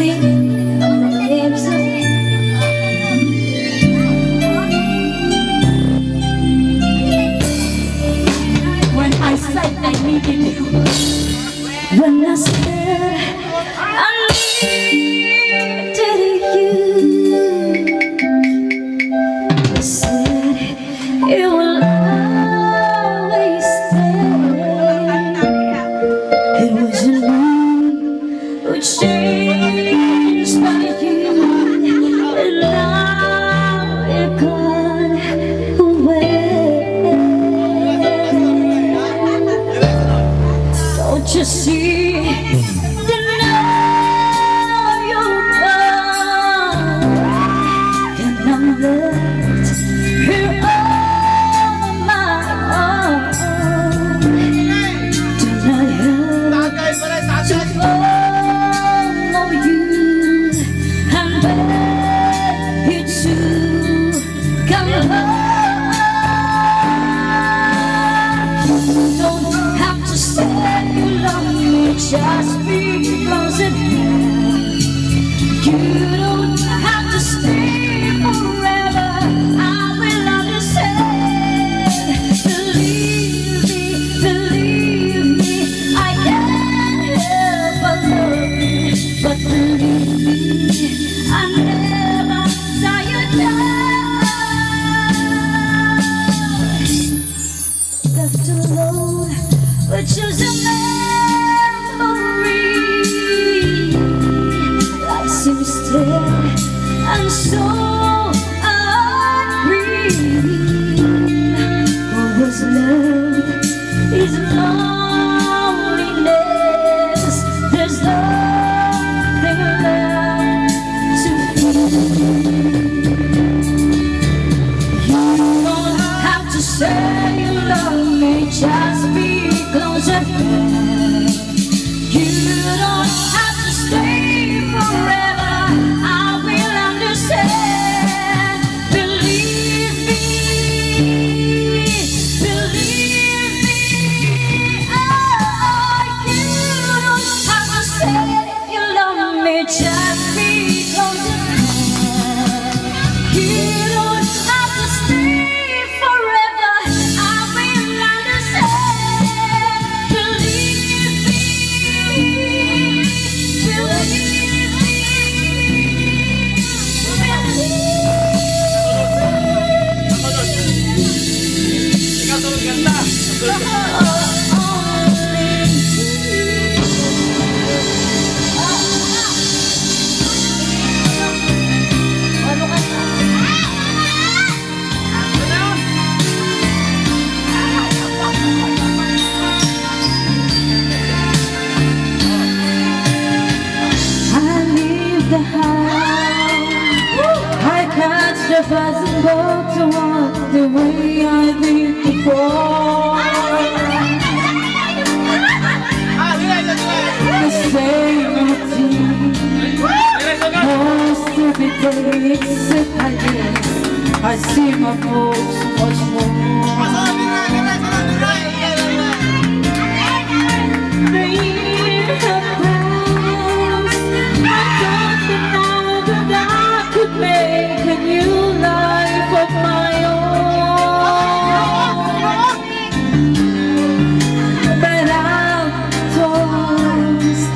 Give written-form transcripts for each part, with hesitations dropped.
sleep on the lips of when I said I needed you, when I said I needed you, I said it will always stay. It wasn't me who changed by you, and now it gone away. Don't you see that now you're gone, and I'm left here on my own. Do not help to follow you and beg you to come home. You don't have to say you love me, just be close at hand. You don't have to stay forever, I will understand. Believe me, I can't help but love you. But believe me, I never saw you die. Left alone with just a memory, life seems dead and so unreal. All that's left is loneliness. There's nothing left to feel. You don't have to say you love me, just be close at hand. You don't have to stay forever, I will understand. Believe me, oh, you don't have to say you love me, just be close at hand. You don't have to stay forever, I will understand. Believe me, Ikaw sunod ganda. I leave the house, I catch the bus and go to walk the way I did before. The same routine, most every day, except I guess I see my folks much more. They have passed. I thought that now that I could make a new life of my own, but I'm tossed,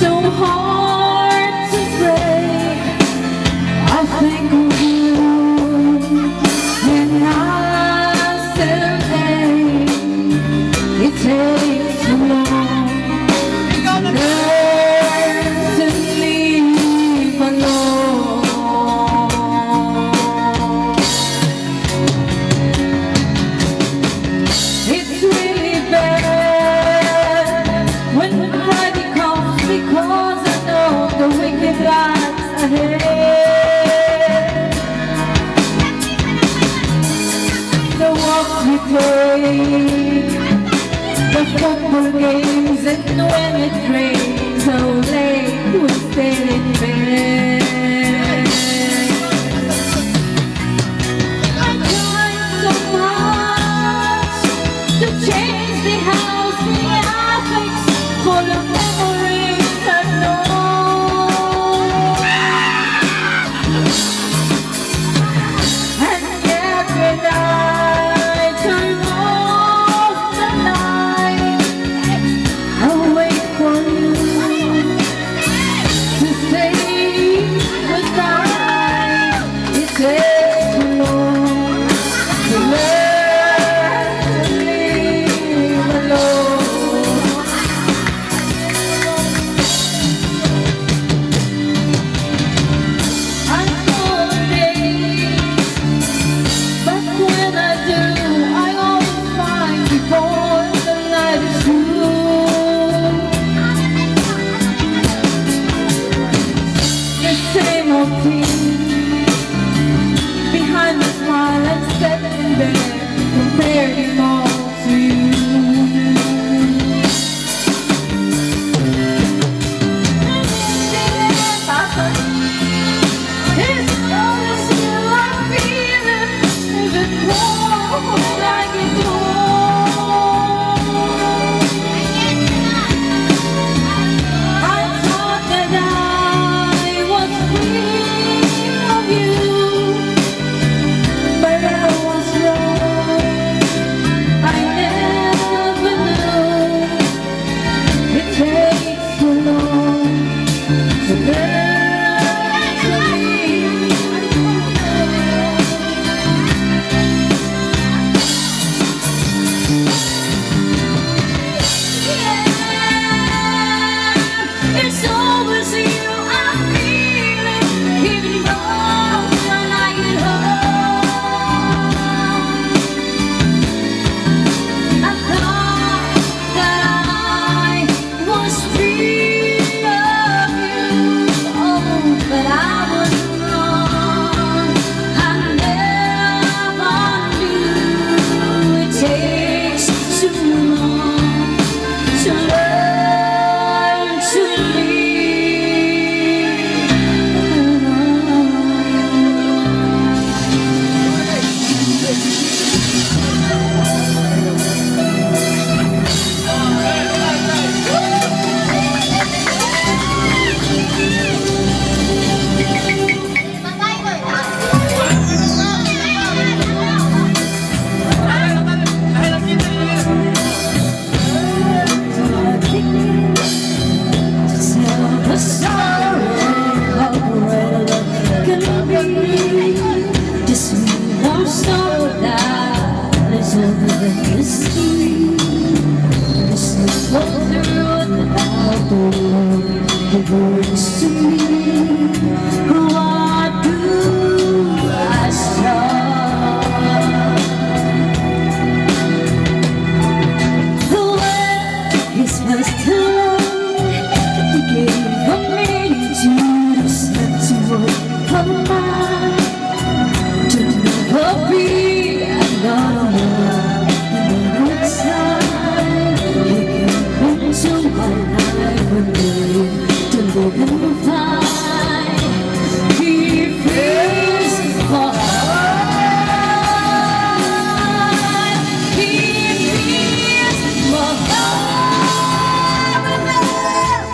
so hard to break. I think of you and I still think it takes too long to learn to leave alone. It's really bad when the Friday comes, because I know the wicked lies ahead. The walks we take, the football games, and when it rains so late we stay in bed. I tried so much to change the house, the attics full of memories unknown. to words to me. What do I start? The way his first love, he gave a meaning to the sentiment of mine. To never be another time. He came into my life one day. And find he feels for heart. He feels for heart.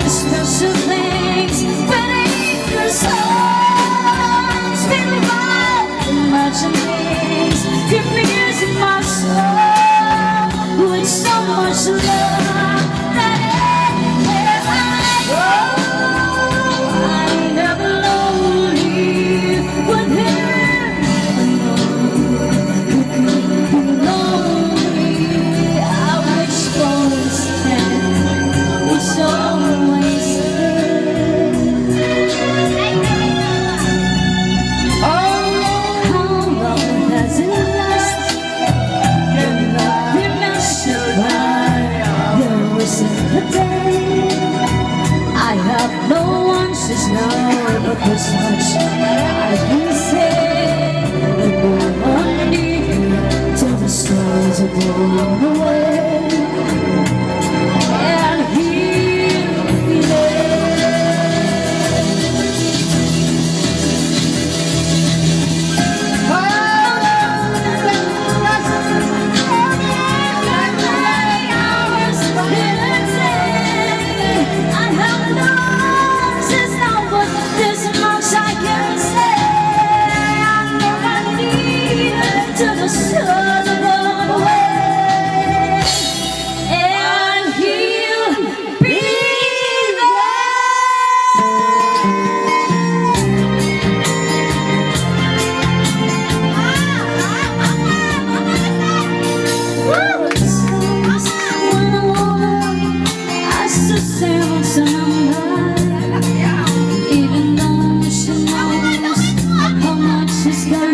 The special things beneath your songs feel right imaginings. He feels in my soul with so much love that but this much I can say, and no one need till the stars are born.